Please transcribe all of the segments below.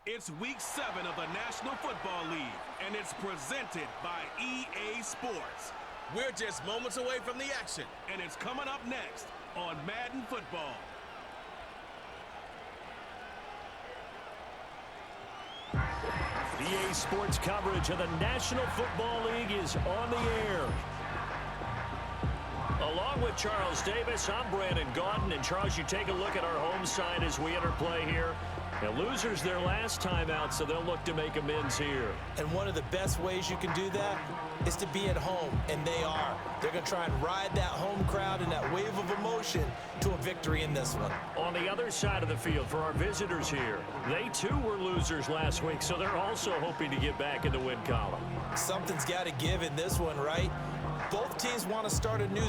It's week 7 of the National Football League, and it's presented by EA Sports. We're just moments away from the action, and it's coming up next on Madden Football. EA Sports coverage of the National Football League is on the air. Along with Charles Davis, I'm Brandon Gaudin. And Charles, you take a look at our home side as we enter play here. Now, losers their last time out, so they'll look to make amends here. And one of the best ways you can do that is to be at home, and they are. They're going to try and ride that home crowd and that wave of emotion to a victory in this one. On the other side of the field for our visitors here, they too were losers last week, so they're also hoping to get back in the win column. Something's got to give in this one, right? Both teams want to start a new...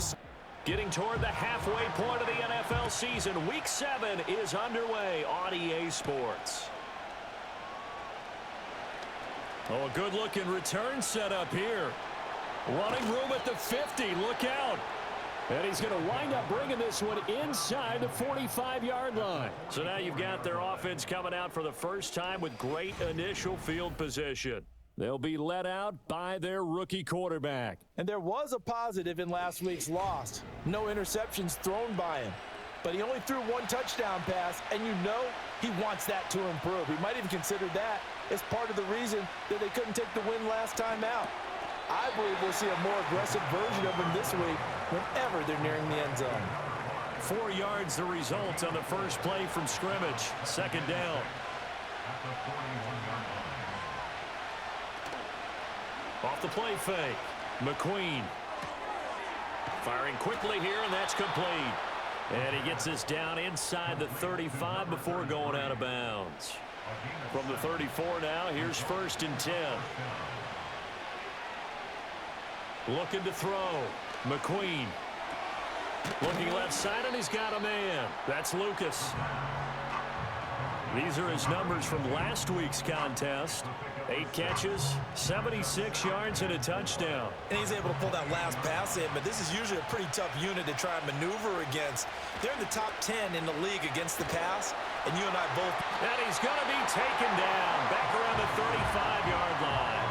Getting toward the halfway point of the NFL season, Week 7 is underway on EA Sports. Oh, a good-looking return set up here. Running room at the 50. Look out. And he's going to wind up bringing this one inside the 45-yard line. So now you've got their offense coming out for the first time with great initial field position. They'll be let out by their rookie quarterback. And there was a positive in last week's loss. No interceptions thrown by him. But he only threw one touchdown pass, and you know he wants that to improve. He might even consider that as part of the reason that they couldn't take the win last time out. I believe we'll see a more aggressive version of him this week whenever they're nearing the end zone. 4 yards the result on the first play from scrimmage. Second down. Off the play fake, McQueen. Firing quickly here, and that's complete. And he gets this down inside the 35 before going out of bounds. From the 34 now, here's 1st and 10. Looking to throw. McQueen. Looking left side, and he's got a man. That's Lucas. These are his numbers from last week's contest. 8 catches, 76 yards, and a touchdown. And he's able to pull that last pass in, but this is usually a pretty tough unit to try and maneuver against. They're in the top 10 in the league against the pass, and you and I both. And he's going to be taken down back around the 35-yard line.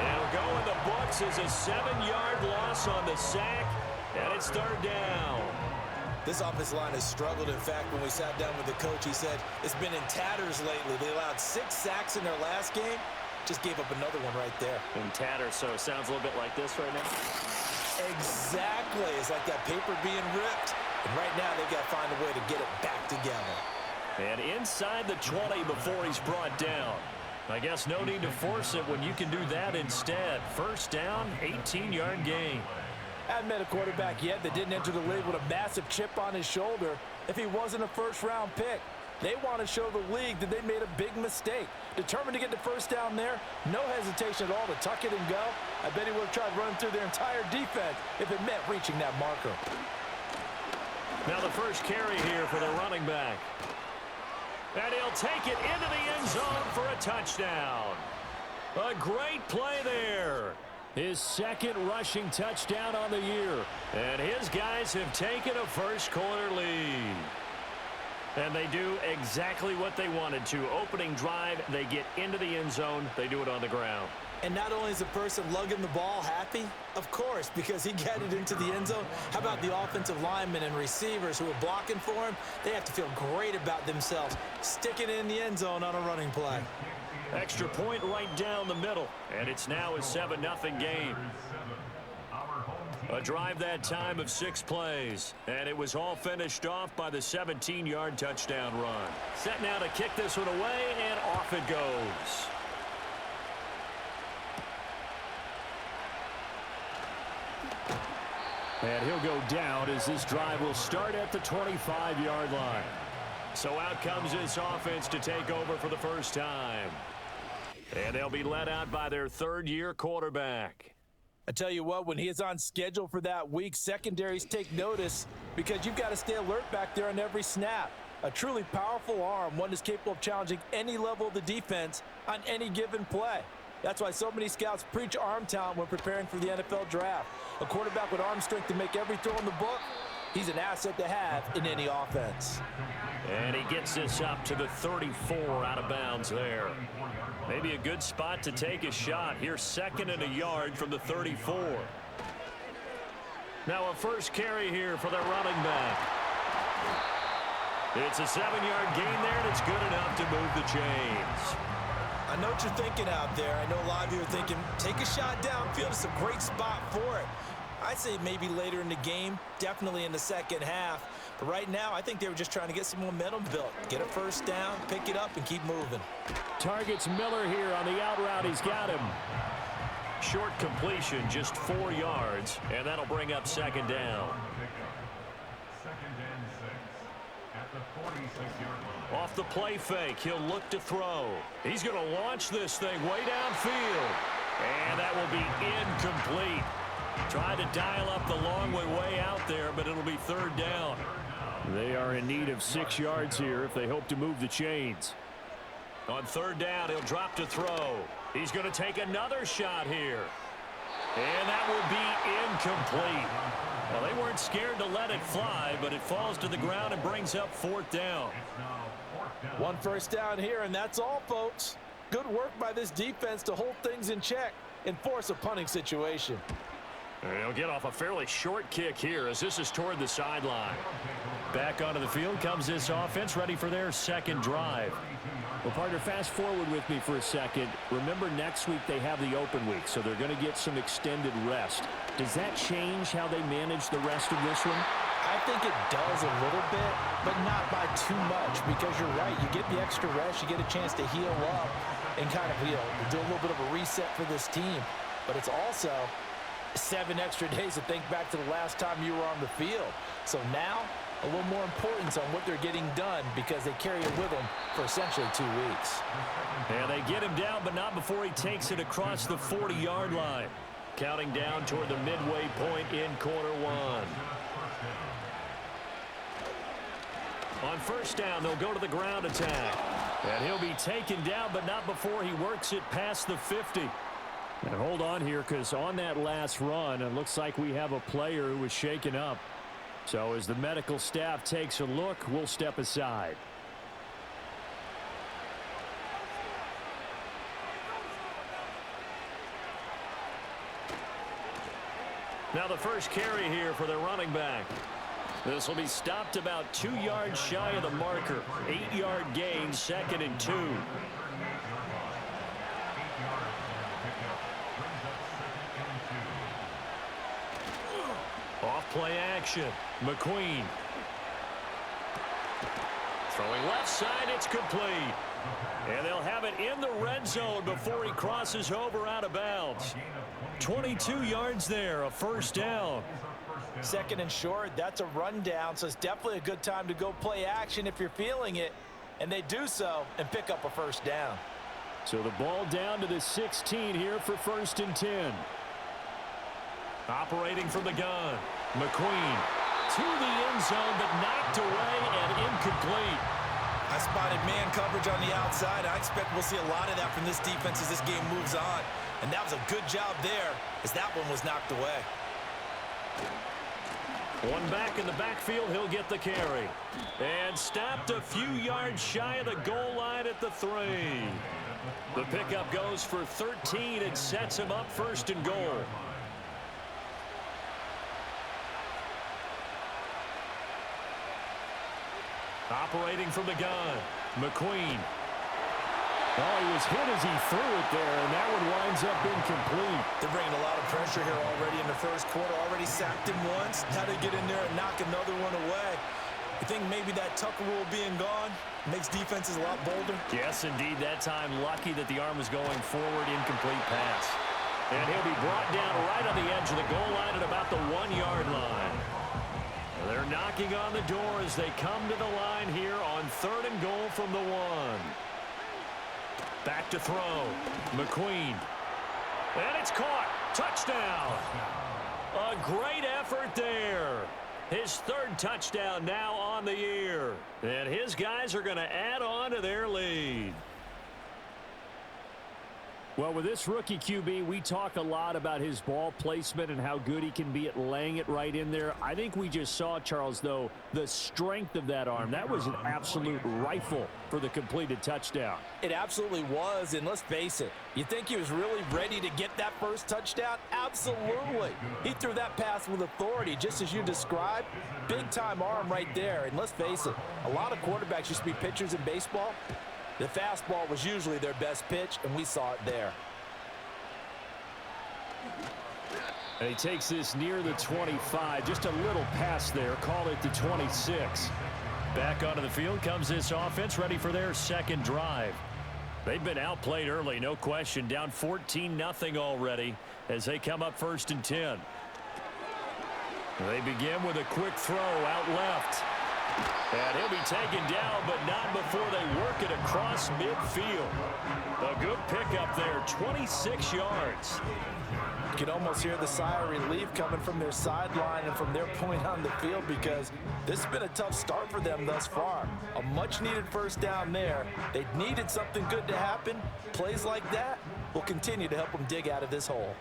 It'll go in the books as a 7-yard loss on the sack, and it's 3rd down. This offensive line has struggled. In fact, when we sat down with the coach, he said it's been in tatters lately. They allowed 6 sacks in their last game. Just gave up another one right there. In tatters, so it sounds a little bit like this right now. Exactly. It's like that paper being ripped. And right now, they've got to find a way to get it back together. And inside the 20 before he's brought down. I guess no need to force it when you can do that instead. 1st down, 18-yard gain. I haven't met a quarterback yet that didn't enter the league with a massive chip on his shoulder if he wasn't a first-round pick. They want to show the league that they made a big mistake. Determined to get the 1st down there, no hesitation at all to tuck it and go. I bet he would have tried running through their entire defense if it meant reaching that marker. Now the first carry here for the running back. And he'll take it into the end zone for a touchdown. A great play there. His 2nd rushing touchdown on the year. And his guys have taken a first-quarter lead. And they do exactly what they wanted to. Opening drive, they get into the end zone. They do it on the ground. And not only is the person lugging the ball happy, of course, because he got it into the end zone. How about the offensive linemen and receivers who are blocking for him? They have to feel great about themselves, sticking it in the end zone on a running play. Extra point right down the middle, and it's now a 7-0 game. A drive that time of 6 plays, and it was all finished off by the 17-yard touchdown run. Set now to kick this one away, and off it goes. And he'll go down as this drive will start at the 25-yard line. So out comes this offense to take over for the first time. And they'll be led out by their 3rd-year quarterback. I tell you what, when he is on schedule for that week, secondaries take notice because you've got to stay alert back there on every snap. A truly powerful arm, one that's capable of challenging any level of the defense on any given play. That's why so many scouts preach arm talent when preparing for the NFL draft. A quarterback with arm strength to make every throw in the book, He's an asset to have in any offense. And he gets this up to the 34 out of bounds there. Maybe a good spot to take a shot. Here's 2nd and a yard from the 34. Now a first carry here for their running back. It's a 7-yard gain there, and it's good enough to move the chains. I know what you're thinking out there. I know a lot of you are thinking, take a shot downfield. It's a great spot for it. I'd say maybe later in the game, definitely in the second half. But right now, I think they were just trying to get some momentum built. Get a first down, pick it up, and keep moving. Targets Miller here on the out route. He's got him. Short completion, just 4 yards, and that'll bring up 2nd down. Off the play fake, he'll look to throw. He's going to launch this thing way downfield. And that will be incomplete. Tried to dial up the long way out there, but it'll be 3rd down. They are in need of 6 yards here if they hope to move the chains. On 3rd down, he'll drop to throw. He's going to take another shot here. And that will be incomplete. Well, they weren't scared to let it fly, but it falls to the ground and brings up 4th down. 1 first down here, and that's all, folks. Good work by this defense to hold things in check and force a punting situation. And he'll get off a fairly short kick here as this is toward the sideline. Back onto the field comes this offense, ready for their 2nd drive. Well, partner, fast forward with me for a second. Remember, next week they have the open week, so they're going to get some extended rest. Does that change how they manage the rest of this one? I think it does a little bit, but not by too much, because you're right. You get the extra rest, you get a chance to heal up and kind of, do a little bit of a reset for this team. But it's also 7 extra days to think back to the last time you were on the field. So now, a little more importance on what they're getting done because they carry it with them for essentially 2 weeks. And they get him down, but not before he takes it across the 40-yard line. Counting down toward the midway point in quarter 1. On 1st down, they'll go to the ground attack. And he'll be taken down, but not before he works it past the 50. And hold on here, because on that last run, it looks like we have a player who was shaken up. So as the medical staff takes a look, we'll step aside. Now the first carry here for their running back. This will be stopped about 2 yards shy of the marker. 8-yard gain, 2nd and 2. Off play action. McQueen. Throwing left side, it's complete. And they'll have it in the red zone before he crosses over out of bounds. 22 yards there, a 1st down. 2nd and short, that's a rundown, so it's definitely a good time to go play action if you're feeling it. And they do so and pick up a 1st down. So the ball down to the 16 here for 1st and 10. Operating from the gun. McQueen to the end zone, but knocked away and incomplete. I spotted man coverage on the outside. I expect we'll see a lot of that from this defense as this game moves on. And that was a good job there as that one was knocked away. One back in the backfield, he'll get the carry. And stopped a few yards shy of the goal line at the 3. The pickup goes for 13 and sets him up 1st and goal. Operating from the gun, McQueen. Oh, he was hit as he threw it there, and that one winds up incomplete. They're bringing a lot of pressure here already in the 1st quarter. Already sacked him once. Now they get in there and knock another one away. You think maybe that Tucker rule being gone makes defenses a lot bolder? Yes, indeed. That time, lucky that the arm was going forward, incomplete pass. And he'll be brought down right on the edge of the goal line at about the 1-yard line. They're knocking on the door as they come to the line here on 3rd and goal from the 1. Back to throw. McQueen. And it's caught. Touchdown. A great effort there. His 3rd touchdown now on the year. And his guys are going to add on to their lead. Well, with this rookie QB, we talk a lot about his ball placement and how good he can be at laying it right in there. I think we just saw, Charles, though, the strength of that arm. That was an absolute rifle for the completed touchdown. It absolutely was, and let's face it, you think he was really ready to get that first touchdown? Absolutely. He threw that pass with authority, just as you described. Big-time arm right there, and let's face it, a lot of quarterbacks used to be pitchers in baseball. The fastball was usually their best pitch, and we saw it there. And he takes this near the 25. Just a little pass there. Call it the 26. Back onto the field comes this offense, ready for their second drive. They've been outplayed early, no question. Down 14-0 already as they come up 1st and 10. They begin with a quick throw out left. And he'll be taken down, but not before they work it across midfield. A good pickup there, 26 yards. You can almost hear the sigh of relief coming from their sideline and from their point on the field, because this has been a tough start for them thus far. A much-needed first down there. They needed something good to happen. Plays like that will continue to help them dig out of this hole.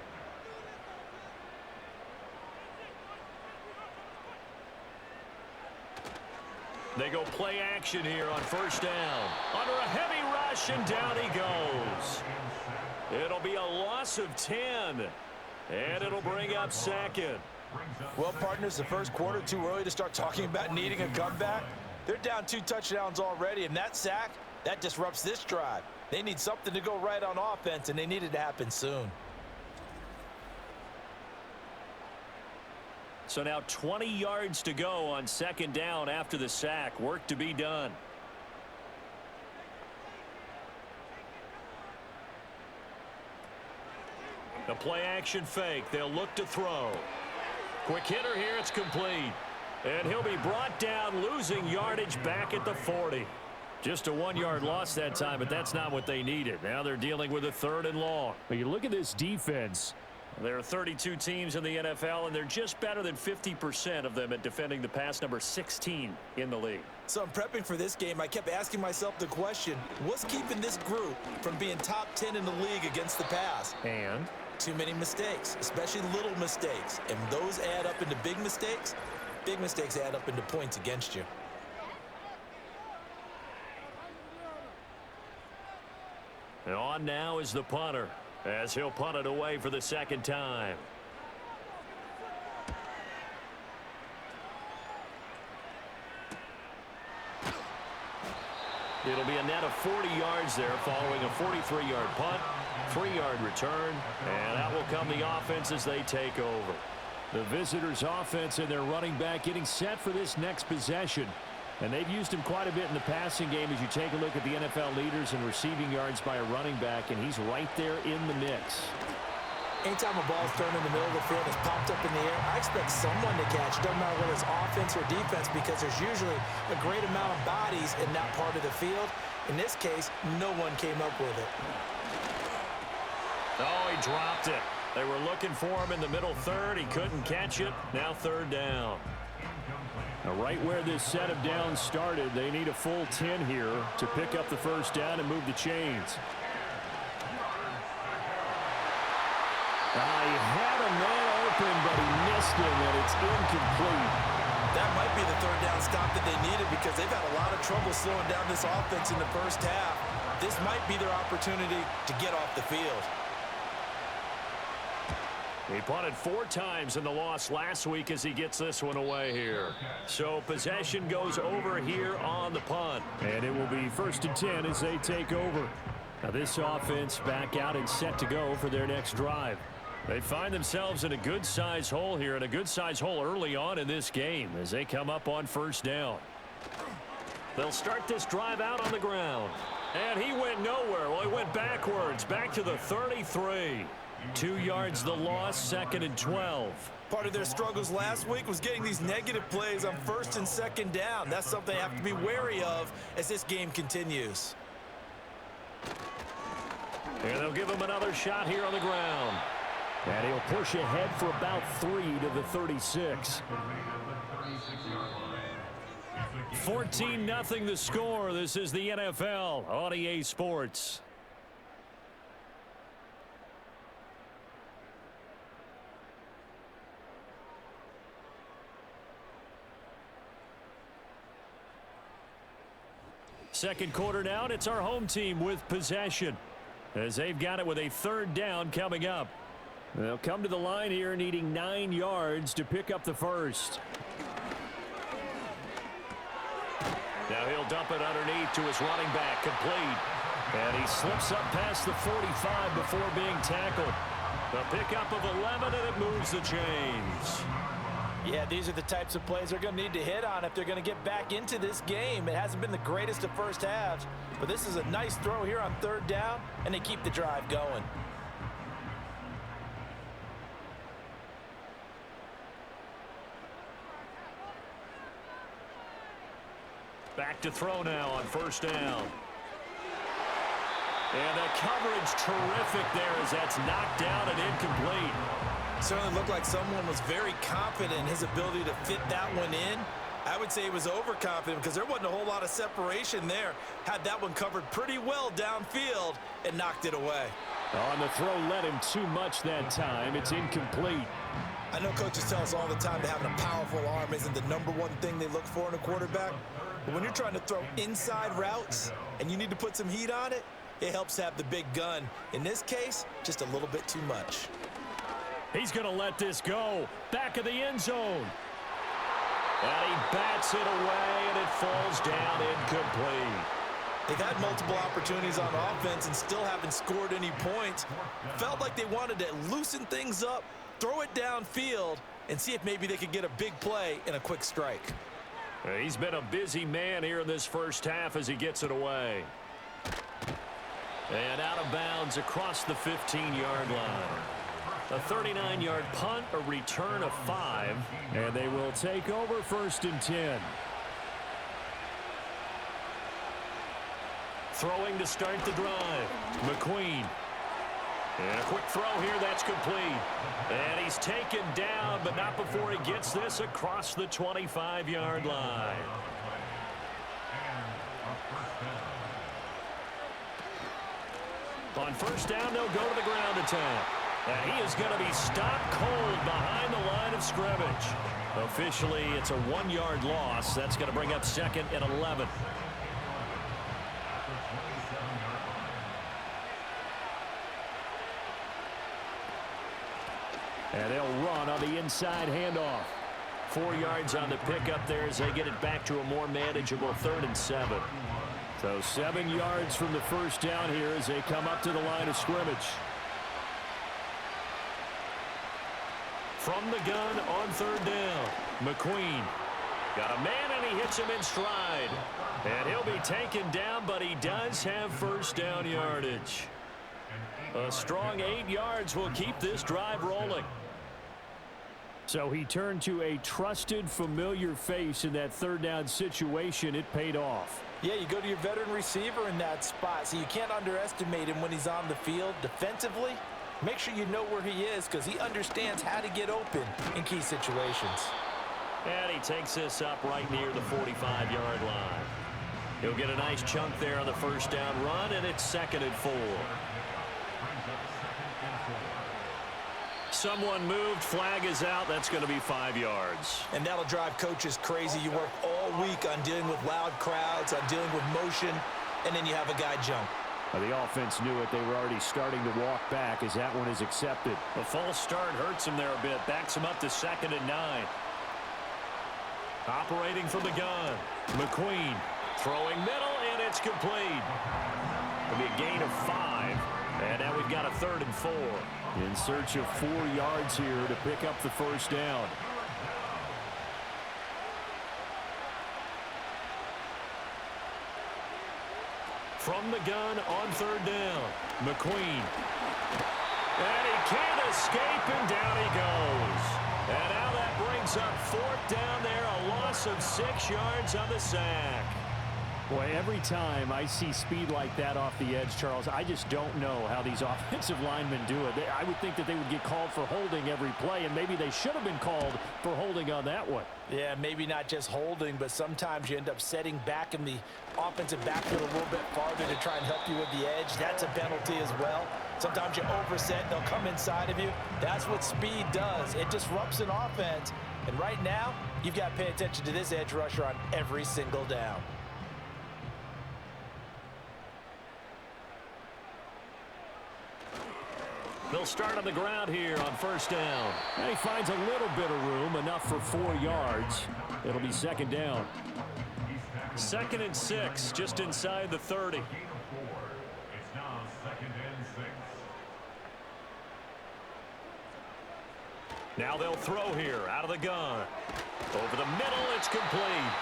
They go play action here on 1st down. Under a heavy rush, and down he goes. It'll be a loss of 10, and it'll bring up 2nd. Well, partners, the first quarter, too early to start talking about needing a comeback. They're down 2 touchdowns already, and that sack, that disrupts this drive. They need something to go right on offense, and they need it to happen soon. So now 20 yards to go on 2nd down after the sack. Work to be done. The play action fake. They'll look to throw. Quick hitter here. It's complete. And he'll be brought down, losing yardage back at the 40. Just a 1-yard loss that time, but that's not what they needed. Now they're dealing with a 3rd and long. But you look at this defense. There are 32 teams in the NFL, and they're just better than 50% of them at defending the pass, number 16 in the league. So I'm prepping for this game. I kept asking myself the question, what's keeping this group from being top 10 in the league against the pass? And too many mistakes, especially little mistakes. And those add up into big mistakes. Big mistakes add up into points against you. And on now is the punter, as he'll punt it away for the 2nd time. It'll be a net of 40 yards there following a 43-yard punt, 3-yard return, and that will come the offense as they take over. The visitors' offense and their running back getting set for this next possession. And they've used him quite a bit in the passing game as you take a look at the NFL leaders in receiving yards by a running back, and he's right there in the mix. Anytime a ball's thrown in the middle of the field, it's popped up in the air, I expect someone to catch. It doesn't matter whether it's offense or defense, because there's usually a great amount of bodies in that part of the field. In this case, no one came up with it. Oh, he dropped it. They were looking for him in the middle 3rd. He couldn't catch it. Now 3rd down. Now, right where this set of downs started, they need a full 10 here to pick up the first down and move the chains. He had a man open, but he missed him, and it's incomplete. That might be the 3rd down stop that they needed, because they've had a lot of trouble slowing down this offense in the first half. This might be their opportunity to get off the field. He punted 4 times in the loss last week as he gets this one away here. So possession goes over here on the punt. And it will be 1st and 10 as they take over. Now this offense back out and set to go for their next drive. They find themselves in a good-size hole here, and a good-size hole early on in this game as they come up on 1st down. They'll start this drive out on the ground. And he went nowhere. Well, he went backwards, back to the 33. 2 yards the loss, 2nd and 12. Part of their struggles last week was getting these negative plays on 1st and 2nd down. That's something they have to be wary of as this game continues. And they'll give him another shot here on the ground. And he'll push ahead for about 3 to the 36. 14-0 the score. This is the NFL on EA Sports. Second quarter now, and it's our home team with possession, as they've got it with a third down coming up. They'll come to the line here needing 9 yards to pick up the first. Now he'll dump it underneath to his running back, complete. And he slips up past the 45 before being tackled. The pickup of 11, and it moves the chains. Yeah, these are the types of plays they're going to need to hit on if they're going to get back into this game. It hasn't been the greatest of first halves, but this is a nice throw here on third down, and they keep the drive going. Back to throw now on first down. And the coverage terrific there as that's knocked down and incomplete. Certainly looked like someone was very confident in his ability to fit that one in. I would say he was overconfident because there wasn't a whole lot of separation there. Had that one covered pretty well downfield and knocked it away. On the throw led him too much that time. It's incomplete. I know coaches tell us all the time that having a powerful arm isn't the #1 thing they look for in a quarterback. But when you're trying to throw inside routes and you need to put some heat on it, it helps have the big gun. In this case, just a little bit too much. He's going to let this go. Back of the end zone. And he bats it away, and it falls down incomplete. They've had multiple opportunities on offense and still haven't scored any points. Felt like they wanted to loosen things up, throw it downfield, and see if maybe they could get a big play and a quick strike. He's been a busy man here in this first half as he gets it away. And out of bounds across the 15-yard line. A 39-yard punt, a return of 5. And they will take over first and 10. Throwing to start the drive. McQueen. And a quick throw here, that's complete. And he's taken down, but not before he gets this across the 25-yard line. On first down, they'll go to the ground attack. And he is going to be stopped cold behind the line of scrimmage. Officially, it's a 1-yard loss. That's going to bring up second and 11. And they'll run on the inside handoff. 4 yards on the pickup there as they get it back to a more manageable 3rd and 7. So 7 yards from the first down here as they come up to the line of scrimmage. From the gun on 3rd down. McQueen got a man, and he hits him in stride. And he'll be taken down, but he does have first down yardage. A strong 8 yards will keep this drive rolling. So he turned to a trusted, familiar face in that 3rd down situation. It paid off. Yeah, you go to your veteran receiver in that spot, so you can't underestimate him when he's on the field. Defensively, make sure you know where he is because he understands how to get open in key situations. And he takes this up right near the 45-yard line. He'll get a nice chunk there on the first down run, and it's 2nd and 4. Someone moved, flag is out. That's going to be 5 yards. And that'll drive coaches crazy. You work all week on dealing with loud crowds, on dealing with motion, and then you have a guy jump. Well, the offense knew it. They were already starting to walk back as that one is accepted. The false start hurts him there a bit. Backs him up to 2nd and 9. Operating from the gun. McQueen throwing middle, and it's complete. It'll be a gain of 5. And now we've got a 3rd and 4. In search of 4 yards here to pick up the first down. From the gun on 3rd down. McQueen. And he can't escape, and down he goes. And now that brings up 4th down there, a loss of 6 yards on the sack. Boy, every time I see speed like that off the edge, Charles, I just don't know how these offensive linemen do it. I would think that they would get called for holding every play, and maybe they should have been called for holding on that one. Yeah, maybe not just holding, but sometimes you end up setting back in the offensive backfield a little bit farther to try and help you with the edge. That's a penalty as well. Sometimes you overset, they'll come inside of you. That's what speed does. It disrupts an offense. And right now, you've got to pay attention to this edge rusher on every single down. They'll start on the ground here on first down. And he finds a little bit of room, enough for 4 yards. It'll be second down. 2nd and 6, just inside the 30. Now they'll throw here out of the gun. Over the middle, it's complete.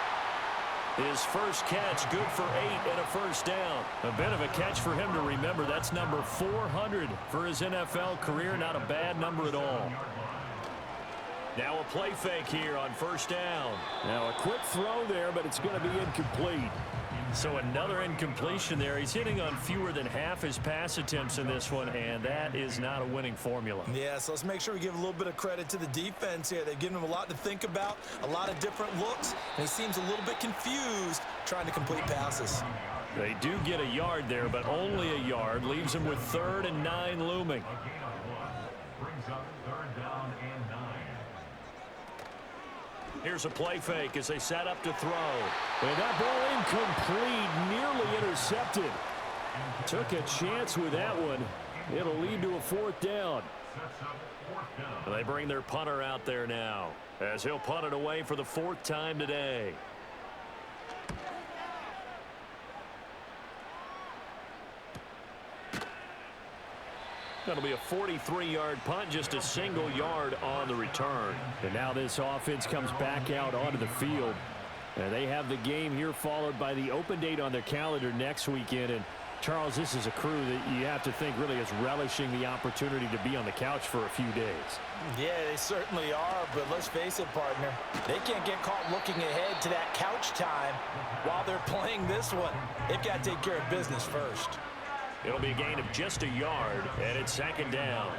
His first catch, good for 8 and a first down. A bit of a catch for him to remember. That's number 400 for his NFL career. Not a bad number at all. Now a play fake here on first down. Now a quick throw there, but it's going to be incomplete. So another incompletion there. He's hitting on fewer than half his pass attempts in this one, and that is not a winning formula. Yeah, so let's make sure we give a little bit of credit to the defense here. They've given him a lot to think about, a lot of different looks, and he seems a little bit confused trying to complete passes. They do get a yard there, but only a yard. Leaves him with 3rd and 9 looming. Here's a play fake as they set up to throw. And that ball incomplete, nearly intercepted. Took a chance with that one. It'll lead to a 4th down. They bring their punter out there now as he'll punt it away for the 4th time today. That'll be a 43-yard punt, just a single yard on the return. And now this offense comes back out onto the field. And they have the game here followed by the open date on their calendar next weekend. And Charles, this is a crew that you have to think really is relishing the opportunity to be on the couch for a few days. Yeah, they certainly are, but let's face it, partner. They can't get caught looking ahead to that couch time while they're playing this one. They've got to take care of business first. It'll be a gain of just a yard, and it's 2nd down.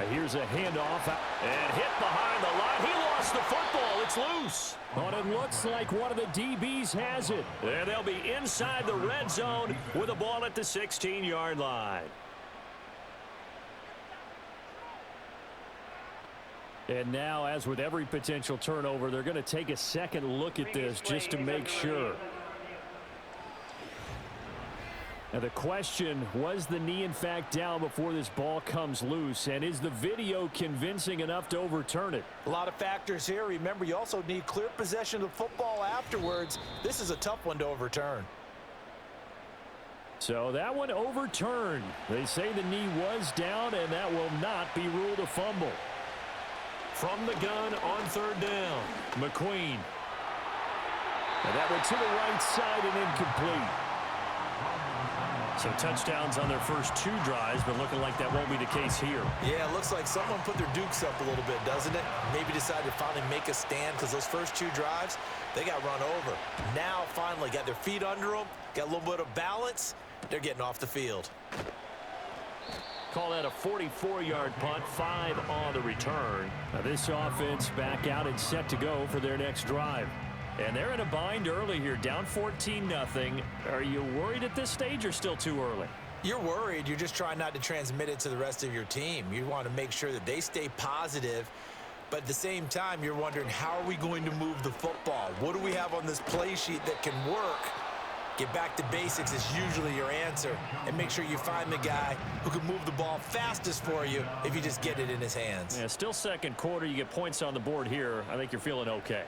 And here's a handoff. And hit behind the line. He lost the football. It's loose. But it looks like one of the DBs has it. And they'll be inside the red zone with the ball at the 16-yard line. And now, as with every potential turnover, they're going to take a second look at this just to make sure. Now the question, was the knee in fact down before this ball comes loose? And is the video convincing enough to overturn it? A lot of factors here. Remember, you also need clear possession of the football afterwards. This is a tough one to overturn. So that one overturned. They say the knee was down, and that will not be ruled a fumble. From the gun on 3rd down, McQueen. And that went to the right side and incomplete. So touchdowns on their first 2 drives, but looking like that won't be the case here. Yeah, it looks like someone put their dukes up a little bit, doesn't it? Maybe decided to finally make a stand because those first 2 drives, they got run over. Now, finally, got their feet under them, got a little bit of balance. They're getting off the field. Call that a 44-yard punt, 5 on the return. Now this offense back out and set to go for their next drive. And they're in a bind early here, down 14-0. Are you worried at this stage or still too early? You're worried. You're just trying not to transmit it to the rest of your team. You want to make sure that they stay positive. But at the same time, you're wondering, how are we going to move the football? What do we have on this play sheet that can work? Get back to basics is usually your answer. And make sure you find the guy who can move the ball fastest for you if you just get it in his hands. Yeah, still 2nd quarter. You get points on the board here. I think you're feeling okay.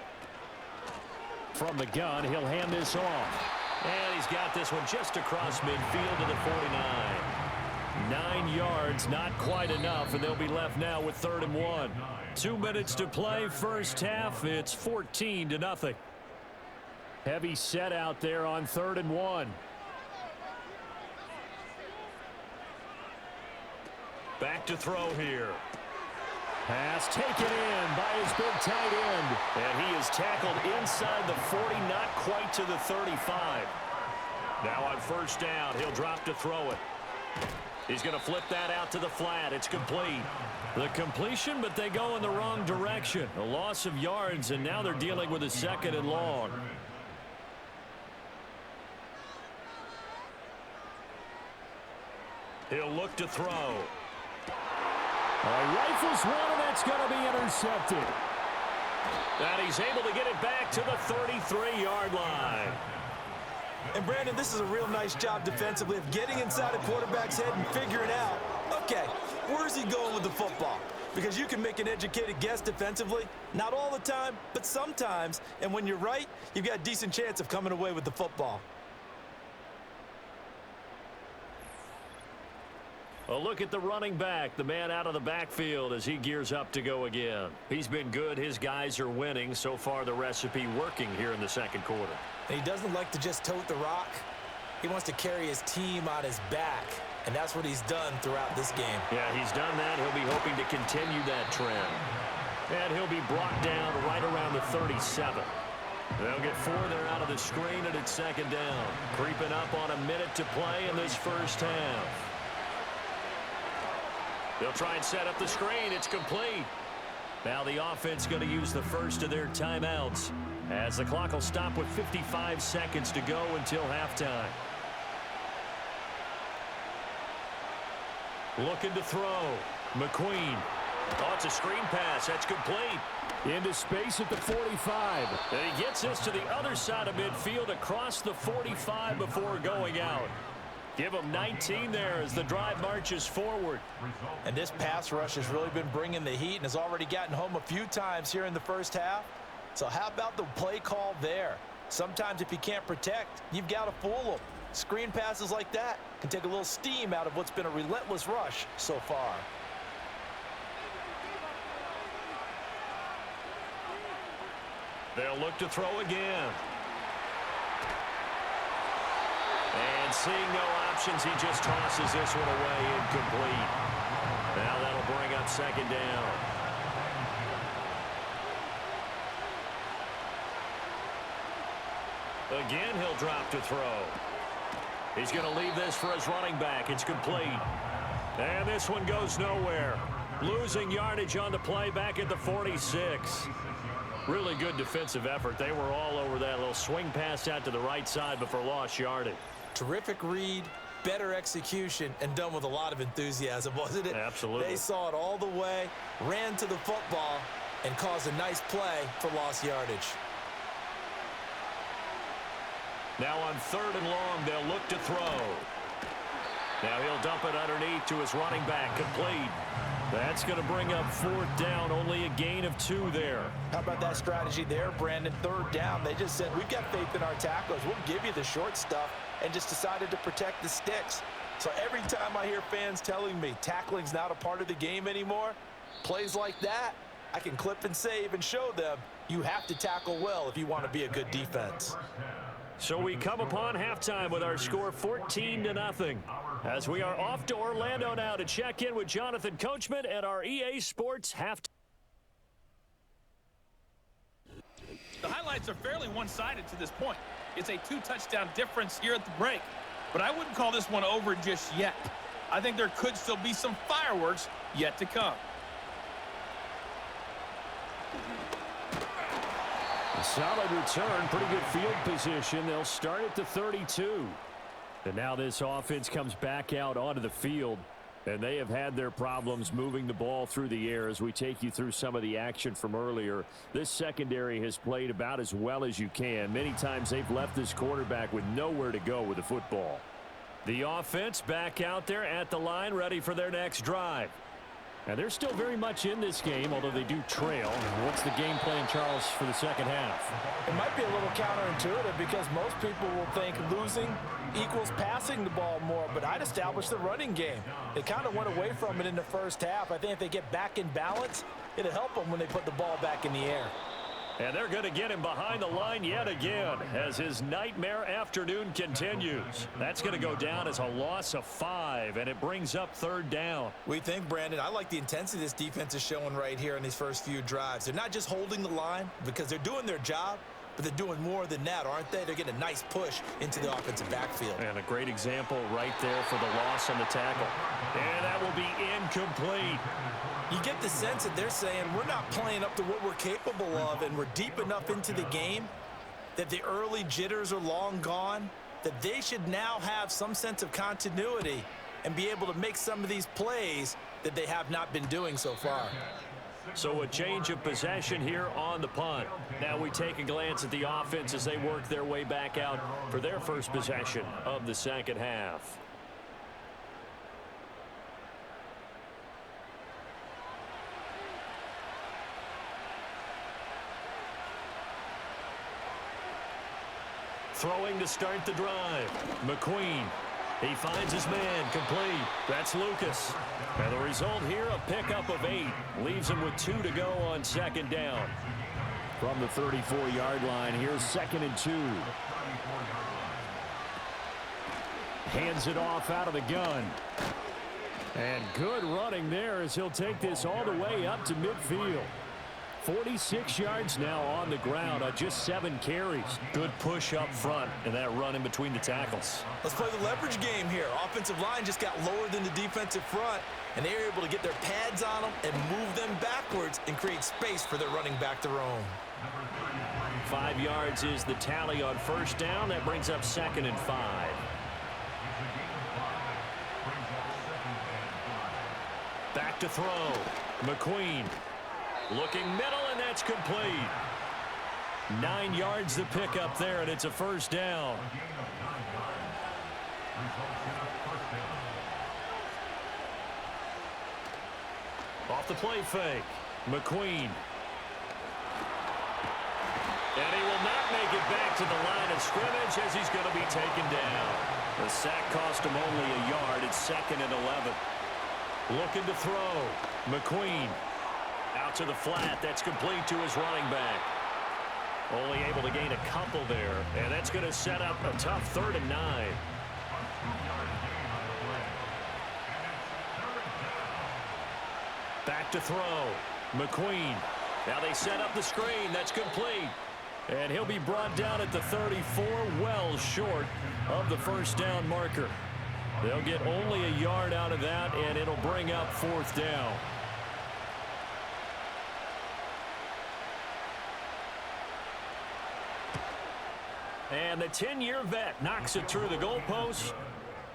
From the gun, he'll hand this off. And he's got this one just across midfield to the 49. 9 yards, not quite enough, and they'll be left now with 3rd and 1. 2 minutes to play, first half. It's 14-0. Heavy set out there on 3rd and 1. Back to throw here. Pass taken in by his big tight end. And he is tackled inside the 40, not quite to the 35. Now on first down, he'll drop to throw it. He's going to flip that out to the flat. It's complete. The completion, but they go in the wrong direction. A loss of yards, and now they're dealing with a 2nd and long. He'll look to throw. Rifles one, and that's going to be intercepted. And he's able to get it back to the 33-yard line. And, Brandon, this is a real nice job defensively of getting inside a quarterback's head and figuring out, okay, where's he going with the football? Because you can make an educated guess defensively, not all the time, but sometimes. And when you're right, you've got a decent chance of coming away with the football. A look at the running back, the man out of the backfield as he gears up to go again. He's been good. His guys are winning. So far, the recipe working here in the second quarter. And he doesn't like to just tote the rock. He wants to carry his team on his back. And that's what he's done throughout this game. Yeah, he's done that. He'll be hoping to continue that trend. And he'll be brought down right around the 37. They'll get 4 there out of the screen, and it's second down. Creeping up on a minute to play in this first half. They'll try and set up the screen. It's complete. Now the offense going to use the first of their timeouts as the clock will stop with 55 seconds to go until halftime. Looking to throw. McQueen. Oh, it's a screen pass. That's complete. Into space at the 45. And he gets this to the other side of midfield across the 45 before going out. Give him 19 there as the drive marches forward. And this pass rush has really been bringing the heat and has already gotten home a few times here in the first half. So how about the play call there? Sometimes if you can't protect, you've got to fool them. Screen passes like that can take a little steam out of what's been a relentless rush so far. They'll look to throw again. And seeing no options, he just tosses this one away incomplete. Now that'll bring up second down. Again, he'll drop to throw. He's going to leave this for his running back. It's complete. And this one goes nowhere. Losing yardage on the play back at the 46. Really good defensive effort. They were all over that little swing pass out to the right side before lost yardage. Terrific read, better execution, and done with a lot of enthusiasm, wasn't it? Absolutely. They saw it all the way, ran to the football, and caused a nice play for lost yardage. Now on 3rd and long, they'll look to throw. Now he'll dump it underneath to his running back, complete. That's going to bring up 4th down, only a gain of 2 there. How about that strategy there, Brandon? 3rd down, they just said, we've got faith in our tacklers. We'll give you the short stuff, and just decided to protect the sticks. So every time I hear fans telling me tackling's not a part of the game anymore, plays like that, I can clip and save and show them you have to tackle well if you want to be a good defense. So we come upon halftime with our score 14-0. As we are off to Orlando now to check in with Jonathan Coachman at our EA Sports halftime. The highlights are fairly one-sided to this point. It's a 2-touchdown difference here at the break. But I wouldn't call this one over just yet. I think there could still be some fireworks yet to come. A solid return, pretty good field position. They'll start at the 32. And now this offense comes back out onto the field. And they have had their problems moving the ball through the air as we take you through some of the action from earlier. This secondary has played about as well as you can. Many times they've left this quarterback with nowhere to go with the football. The offense back out there at the line, ready for their next drive. And they're still very much in this game, although they do trail. What's the game plan, Charles, for the second half? It might be a little counterintuitive because most people will think losing equals passing the ball more, but I'd establish the running game. They kind of went away from it in the first half. I think if they get back in balance, it'll help them when they put the ball back in the air. And they're going to get him behind the line yet again as his nightmare afternoon continues. That's going to go down as a loss of 5, and it brings up 3rd down. We think, Brandon, I like the intensity this defense is showing right here in these first few drives. They're not just holding the line because they're doing their job, but they're doing more than that, aren't they? They're getting a nice push into the offensive backfield. And a great example right there for the loss on the tackle. And that will be incomplete. You get the sense that they're saying we're not playing up to what we're capable of, and we're deep enough into the game that the early jitters are long gone, that they should now have some sense of continuity and be able to make some of these plays that they have not been doing so far. So a change of possession here on the punt. Now we take a glance at the offense as they work their way back out for their first possession of the second half. Throwing to start the drive. McQueen. He finds his man, complete. That's Lucas. And the result here, a pickup of 8. Leaves him with 2 to go on second down. From the 34-yard line, here's 2nd and 2. Hands it off out of the gun. And good running there as he'll take this all the way up to midfield. 46 yards now on the ground on just 7 carries. Good push up front and that run in between the tackles. Let's play the leverage game here. Offensive line just got lower than the defensive front, and they were able to get their pads on them and move them backwards and create space for their running back to roam. 5 yards is the tally on first down. That brings up 2nd and 5. Back to throw. McQueen. Looking middle, and that's complete. 9 yards to pick up there, and it's a first down. Off the play fake. McQueen. And he will not make it back to the line of scrimmage as he's going to be taken down. The sack cost him only a yard. It's 2nd and 11. Looking to throw. McQueen. Out to the flat. That's complete to his running back. Only able to gain a couple there. And that's going to set up a tough 3rd and 9. Back to throw. McQueen. Now they set up the screen. That's complete. And he'll be brought down at the 34, well short of the first down marker. They'll get only a yard out of that, and it'll bring up 4th down. And the 10-year vet knocks it through the goalpost.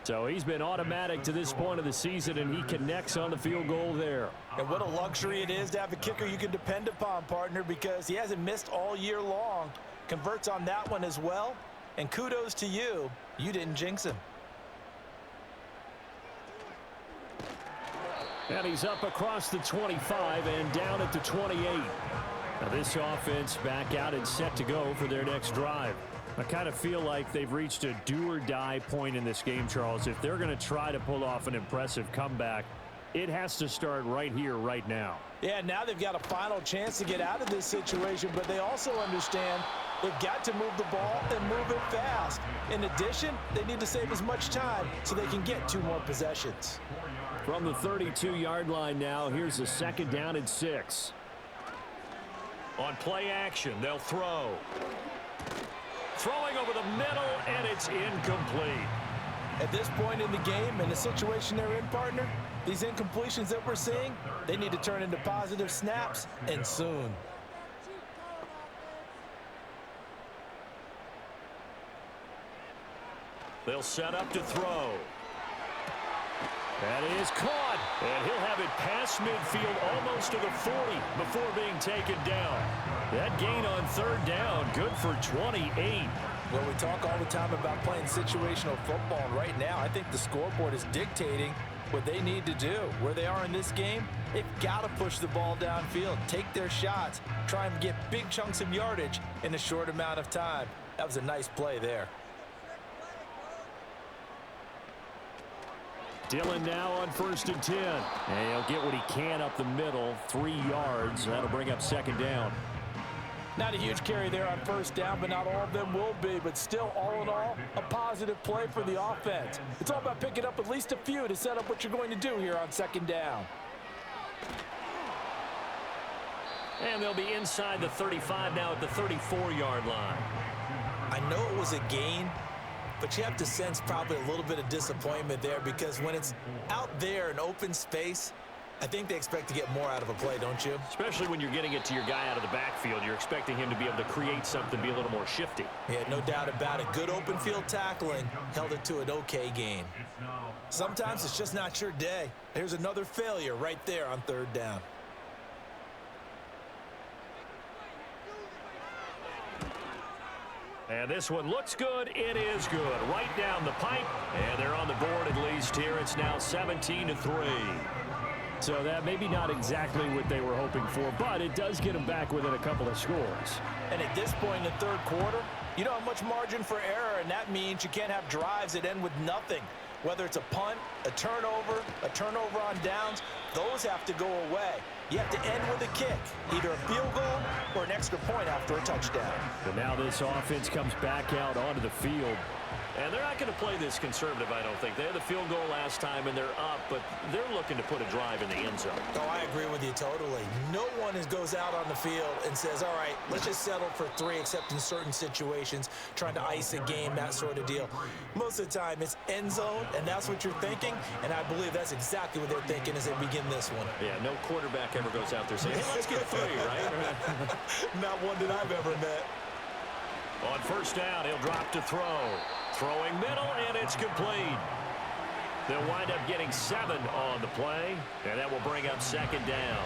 So he's been automatic to this point of the season, and he connects on the field goal there. And what a luxury it is to have a kicker you can depend upon, partner, because he hasn't missed all year long. Converts on that one as well. And kudos to you. You didn't jinx him. And he's up across the 25 and down at the 28. Now this offense back out and set to go for their next drive. I kind of feel like they've reached a do-or-die point in this game, Charles. If they're going to try to pull off an impressive comeback, it has to start right here, right now. Yeah, now they've got a final chance to get out of this situation, but they also understand they've got to move the ball and move it fast. In addition, they need to save as much time so they can get 2 more possessions. From the 32-yard line now, here's a 2nd down and 6. On play action, they'll throw. Throwing over the middle, and it's incomplete. At this point in the game, in the situation they're in, partner, these incompletions that we're seeing, they need to turn into positive snaps, and soon. They'll set up to throw. That is caught, and he'll have it past midfield almost to the 40 before being taken down. That gain on 3rd down, good for 28. Well, we talk all the time about playing situational football, and right now I think the scoreboard is dictating what they need to do. Where they are in this game, they've got to push the ball downfield, take their shots, try and get big chunks of yardage in a short amount of time. That was a nice play there. Dillon now on 1st and 10. And he'll get what he can up the middle, 3 yards. That'll bring up 2nd down. Not a huge carry there on 1st down, but not all of them will be. But still, all in all, a positive play for the offense. It's all about picking up at least a few to set up what you're going to do here on 2nd down. And they'll be inside the 35 now at the 34-yard line. I know it was a gain, but you have to sense probably a little bit of disappointment there, because when it's out there in open space, I think they expect to get more out of a play, don't you? Especially when you're getting it to your guy out of the backfield. You're expecting him to be able to create something, be a little more shifty. Yeah, no doubt about it. Good open field tackling held it to an okay game. Sometimes it's just not your day. Here's another failure right there on 3rd down. And this one looks good. It is good. Right down the pipe. And they're on the board at least here. It's now 17-3. So that maybe not exactly what they were hoping for, but it does get them back within a couple of scores. And at this point in the third quarter, you don't have much margin for error, and that means you can't have drives that end with nothing. Whether it's a punt, a turnover on downs, those have to go away. You have to end with a kick, either a field goal or an extra point after a touchdown. But now this offense comes back out onto the field. And they're not going to play this conservative, I don't think. They had the field goal last time, and they're up, but they're looking to put a drive in the end zone. Oh, I agree with you totally. No one goes out on the field and says, all right, let's just settle for 3, except in certain situations, trying to ice a game, that sort of deal. Most of the time, it's end zone, and that's what you're thinking, and I believe that's exactly what they're thinking as they begin this one. Yeah, no quarterback ever goes out there saying, hey, let's get 3, right? Not one that I've ever met. On first down, he'll drop to throw. Throwing middle, and it's complete. They'll wind up getting 7 on the play, and that will bring up second down.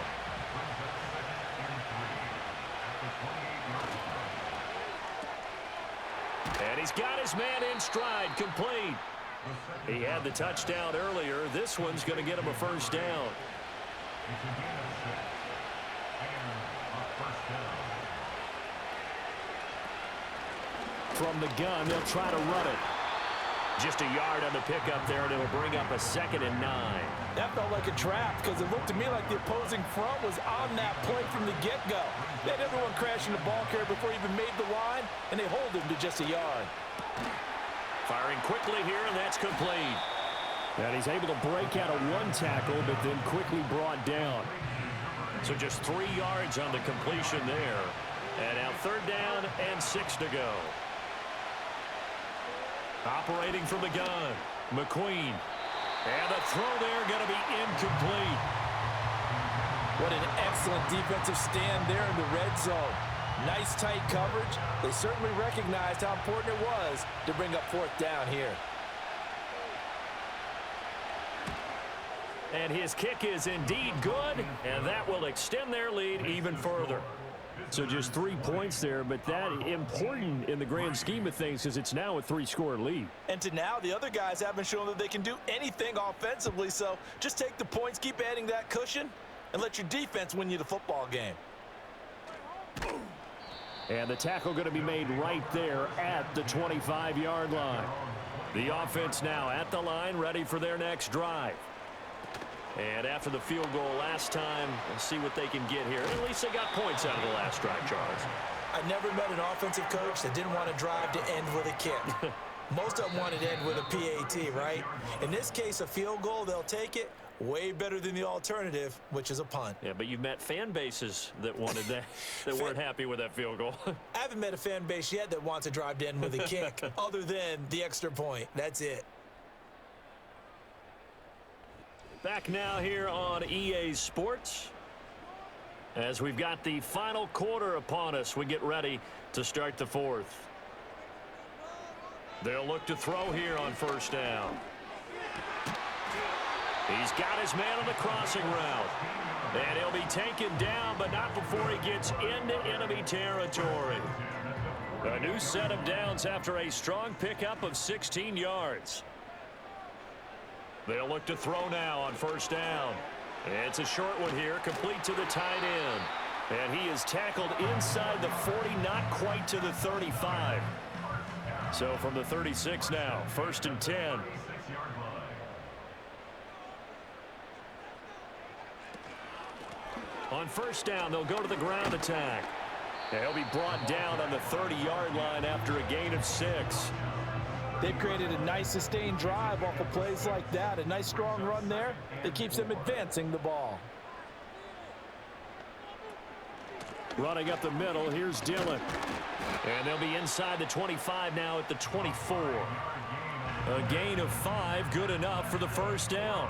And he's got his man in stride, complete. He had the touchdown earlier. This one's going to get him a first down. From the gun, they'll try to run it. Just a yard on the pickup there, and it'll bring up a 2nd and 9. That felt like a trap because it looked to me like the opposing front was on that play from the get-go. They had everyone crashing the ball carrier before he even made the line, and they hold him to just a yard. Firing quickly here, and that's complete. And he's able to break out of 1 tackle, but then quickly brought down. So just 3 yards on the completion there. And now 3rd down and 6 to go. Operating from the gun, McQueen. And the throw there going to be incomplete. What an excellent defensive stand there in the red zone. Nice tight coverage. They certainly recognized how important it was to bring up 4th down here. And his kick is indeed good, and that will extend their lead even further. So just 3 points there, but that important in the grand scheme of things because it's now a 3-score lead. And to now, the other guys haven't shown that they can do anything offensively, so just take the points, keep adding that cushion, and let your defense win you the football game. And the tackle going to be made right there at the 25-yard line. The offense now at the line, ready for their next drive. And after the field goal last time, we'll see what they can get here. At least they got points out of the last drive, Charles. I never met an offensive coach that didn't want to drive to end with a kick. Most of them wanted to end with a PAT, right? In this case, a field goal, they'll take it. Way better than the alternative, which is a punt. Yeah, but you've met fan bases that wanted that, that weren't happy with that field goal. I haven't met a fan base yet that wants to drive to end with a kick, other than the extra point. That's it. Back now here on EA Sports. As we've got the final quarter upon us, we get ready to start the 4th. They'll look to throw here on first down. He's got his man on the crossing route. And he'll be taken down, but not before he gets into enemy territory. A new set of downs after a strong pickup of 16 yards. They'll look to throw now on first down. It's a short one here, complete to the tight end. And he is tackled inside the 40, not quite to the 35. So from the 36 now, 1st and 10. On first down, they'll go to the ground attack. They'll be brought down on the 30-yard line after a gain of 6. They've created a nice sustained drive off of plays like that. A nice strong run there that keeps them advancing the ball. Running up the middle, here's Dillon. And they'll be inside the 25 now at the 24. A gain of 5, good enough for the first down.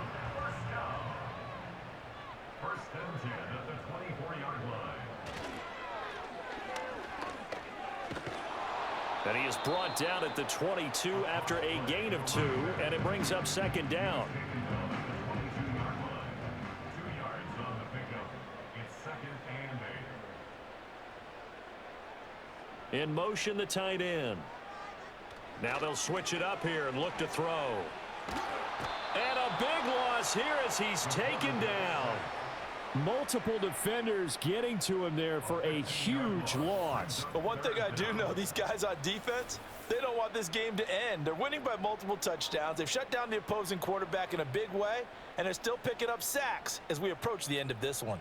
And he is brought down at the 22 after a gain of 2, and it brings up second down. In motion, the tight end. Now they'll switch it up here and look to throw. And a big loss here as he's taken down. Multiple defenders getting to him there for a huge loss. But one thing I do know, these guys on defense, they don't want this game to end. They're winning by multiple touchdowns. They've shut down the opposing quarterback in a big way, and they're still picking up sacks as we approach the end of this one.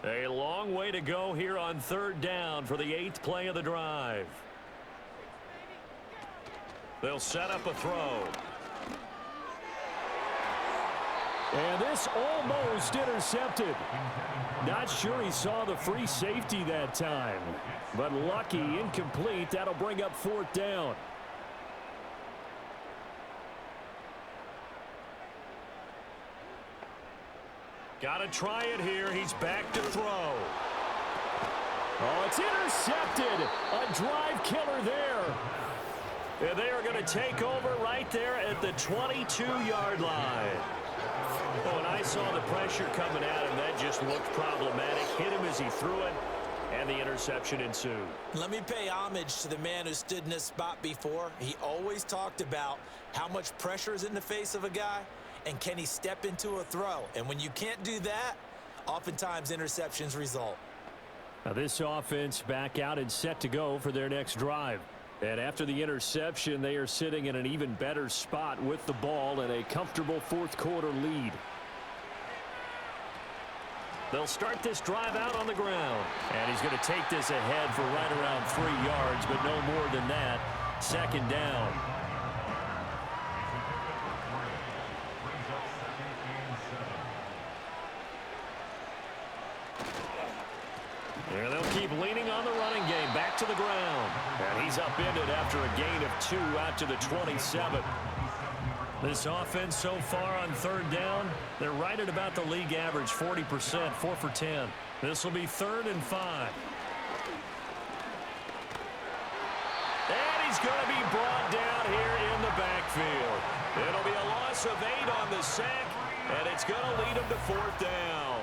A long way to go here on third down for the 8th play of the drive. They'll set up a throw. And this almost intercepted. Not sure he saw the free safety that time. But lucky, incomplete. That'll bring up 4th down. Got to try it here. He's back to throw. Oh, it's intercepted. A drive killer there. And they are going to take over right there at the 22-yard line. Oh, and I saw the pressure coming at him. That just looked problematic. Hit him as he threw it, and the interception ensued. Let me pay homage to the man who stood in this spot before. He always talked about how much pressure is in the face of a guy, and can he step into a throw. And when you can't do that, oftentimes interceptions result. Now this offense back out and set to go for their next drive. And after the interception, they are sitting in an even better spot with the ball and a comfortable 4th quarter lead. They'll start this drive out on the ground. And he's going to take this ahead for right around 3 yards, but no more than that. 2nd down. There they'll keep leaning on the running game. Back to the ground. And he's upended after a gain of 2 out to the 27. This offense so far on 3rd down, they're right at about the league average, 40%, 4 for 10. This will be 3rd and 5. And he's going to be brought down here in the backfield. It'll be a loss of 8 on the sack, and it's going to lead him to 4th down.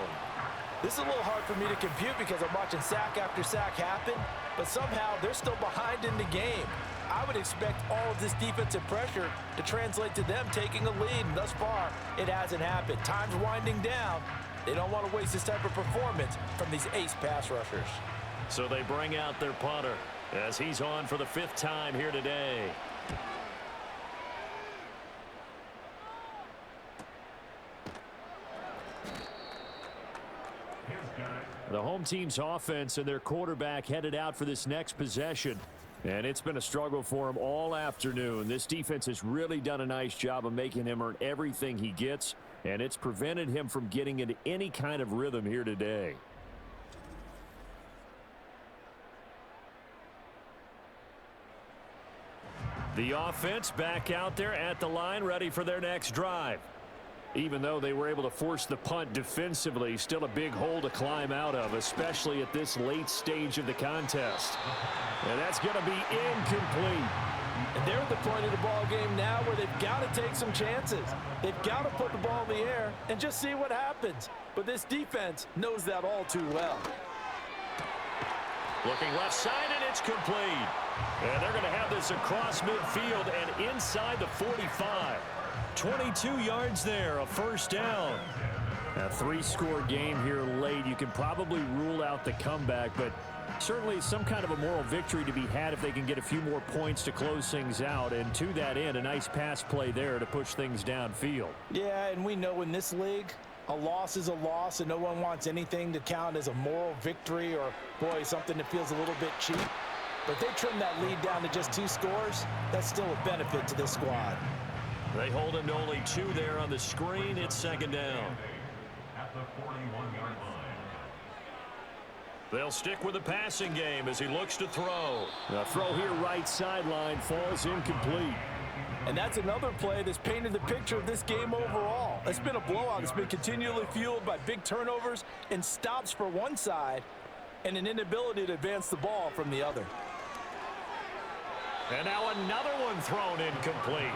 This is a little hard for me to compute because I'm watching sack after sack happen, but somehow they're still behind in the game. I would expect all of this defensive pressure to translate to them taking a lead, and thus far, it hasn't happened. Time's winding down. They don't want to waste this type of performance from these ace pass rushers. So they bring out their punter as he's on for the 5th time here today. The home team's offense and their quarterback headed out for this next possession. And it's been a struggle for him all afternoon. This defense has really done a nice job of making him earn everything he gets, and it's prevented him from getting into any kind of rhythm here today. The offense back out there at the line, ready for their next drive. Even though they were able to force the punt defensively, still a big hole to climb out of, especially at this late stage of the contest. And that's going to be incomplete. And they're at the point of the ball game now where they've got to take some chances. They've got to put the ball in the air and just see what happens. But this defense knows that all too well. Looking left side, and it's complete. And they're going to have this across midfield and inside the 45. 22 yards there, a 1st down. A 3-score game here late. You can probably rule out the comeback, but certainly some kind of a moral victory to be had if they can get a few more points to close things out. And to that end, a nice pass play there to push things downfield. Yeah, and we know in this league, a loss is a loss, and no one wants anything to count as a moral victory or, boy, something that feels a little bit cheap. But if they trim that lead down to just 2 scores, that's still a benefit to this squad. They hold him to only 2 there on the screen. It's 2nd down. At the 41-yard line. They'll stick with the passing game as he looks to throw. The throw here right sideline falls incomplete. And that's another play that's painted the picture of this game overall. It's been a blowout. It's been continually fueled by big turnovers and stops for one side and an inability to advance the ball from the other. And now another one thrown incomplete.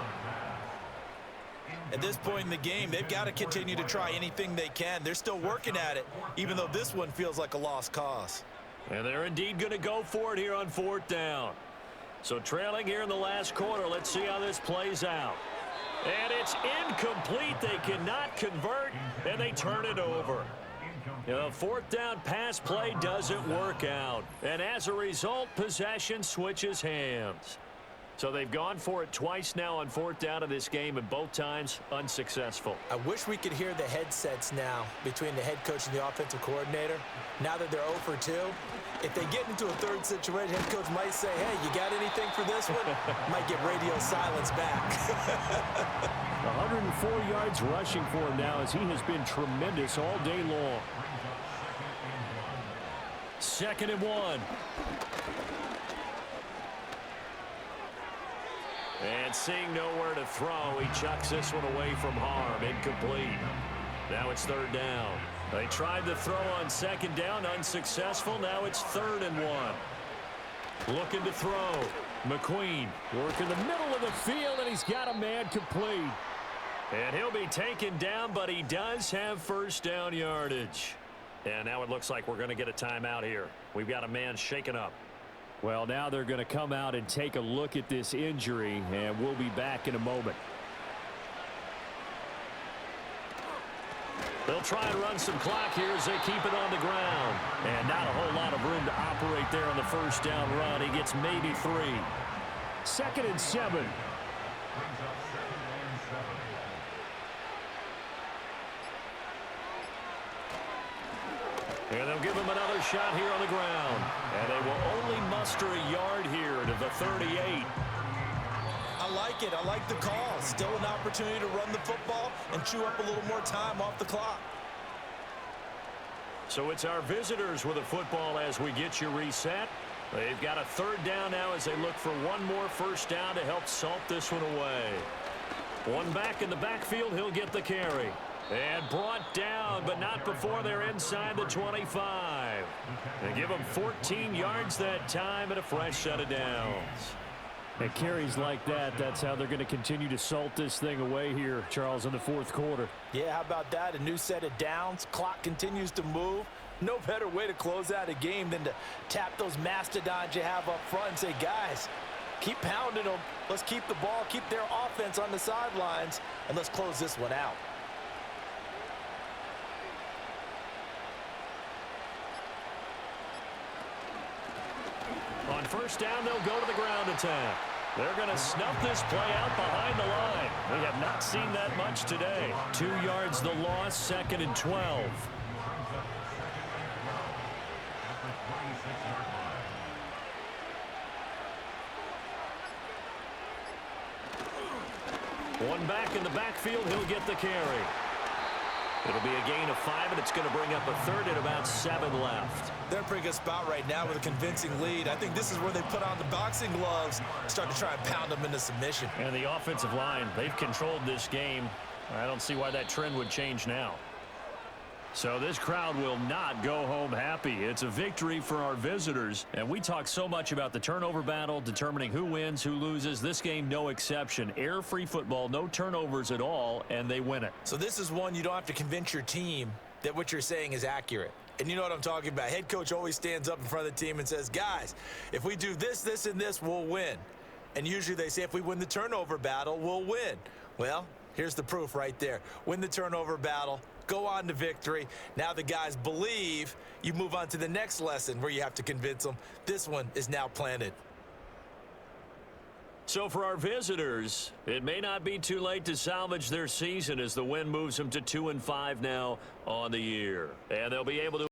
At this point in the game, they've got to continue to try anything they can. They're still working at it, even though this one feels like a lost cause. And they're indeed going to go for it here on 4th down. So trailing here in the last quarter, let's see how this plays out. And it's incomplete. They cannot convert, and they turn it over. The 4th down pass play doesn't work out. And as a result, possession switches hands. So they've gone for it twice now on 4th down in this game, and both times unsuccessful. I wish we could hear the headsets now between the head coach and the offensive coordinator. Now that they're 0 for 2, if they get into a third situation, head coach might say, hey, you got anything for this one? Might get radio silence back. 104 yards rushing for him now as he has been tremendous all day long. 2nd and 1. And seeing nowhere to throw, he chucks this one away from harm. Incomplete. Now it's 3rd down. They tried to throw on 2nd down, unsuccessful. Now it's 3rd and 1. Looking to throw. McQueen. Working the middle of the field, and he's got a man complete. And he'll be taken down, but he does have 1st down yardage. And now it looks like we're going to get a timeout here. We've got a man shaken up. Well, now they're going to come out and take a look at this injury, and we'll be back in a moment. They'll try and run some clock here as they keep it on the ground. And not a whole lot of room to operate there on the 1st down run. He gets maybe 3. 2nd and 7. And they'll give him another shot here on the ground. And they will only muster a yard here to the 38. I like it. I like the call. Still an opportunity to run the football and chew up a little more time off the clock. So it's our visitors with the football as we get you reset. They've got a 3rd down now as they look for one more 1st down to help salt this one away. One back in the backfield. He'll get the carry. And brought down, but not before they're inside the 25. They give them 14 yards that time and a fresh set of downs. And carries like that, that's how they're going to continue to salt this thing away here, Charles, in the 4th quarter. Yeah, how about that? A new set of downs. Clock continues to move. No better way to close out a game than to tap those mastodons you have up front and say, guys, keep pounding them. Let's keep the ball, keep their offense on the sidelines, and let's close this one out. On 1st down, they'll go to the ground attack. They're going to snuff this play out behind the line. We have not seen that much today. 2 yards the loss, 2nd and 12. One back in the backfield, he'll get the carry. It'll be a gain of 5, and it's going to bring up a 3rd and about 7 left. They're in a pretty good spot right now with a convincing lead. I think this is where they put on the boxing gloves, start to try and pound them into submission. And the offensive line, they've controlled this game. I don't see why that trend would change now. So this crowd will not go home happy. It's a victory for our visitors. And we talk so much about the turnover battle, determining who wins, who loses. This game, no exception. Air-free football, no turnovers at all, and they win it. So this is one you don't have to convince your team that what you're saying is accurate. And you know what I'm talking about. Head coach always stands up in front of the team and says, guys, if we do this, this, and this, we'll win. And usually they say if we win the turnover battle, we'll win. Well, here's the proof right there. Win the turnover battle. Go on to victory. Now the guys believe. You move on to the next lesson where you have to convince them. This one is now planted. So for our visitors, it may not be too late to salvage their season as the win moves them to 2-5 now on the year. And they'll be able to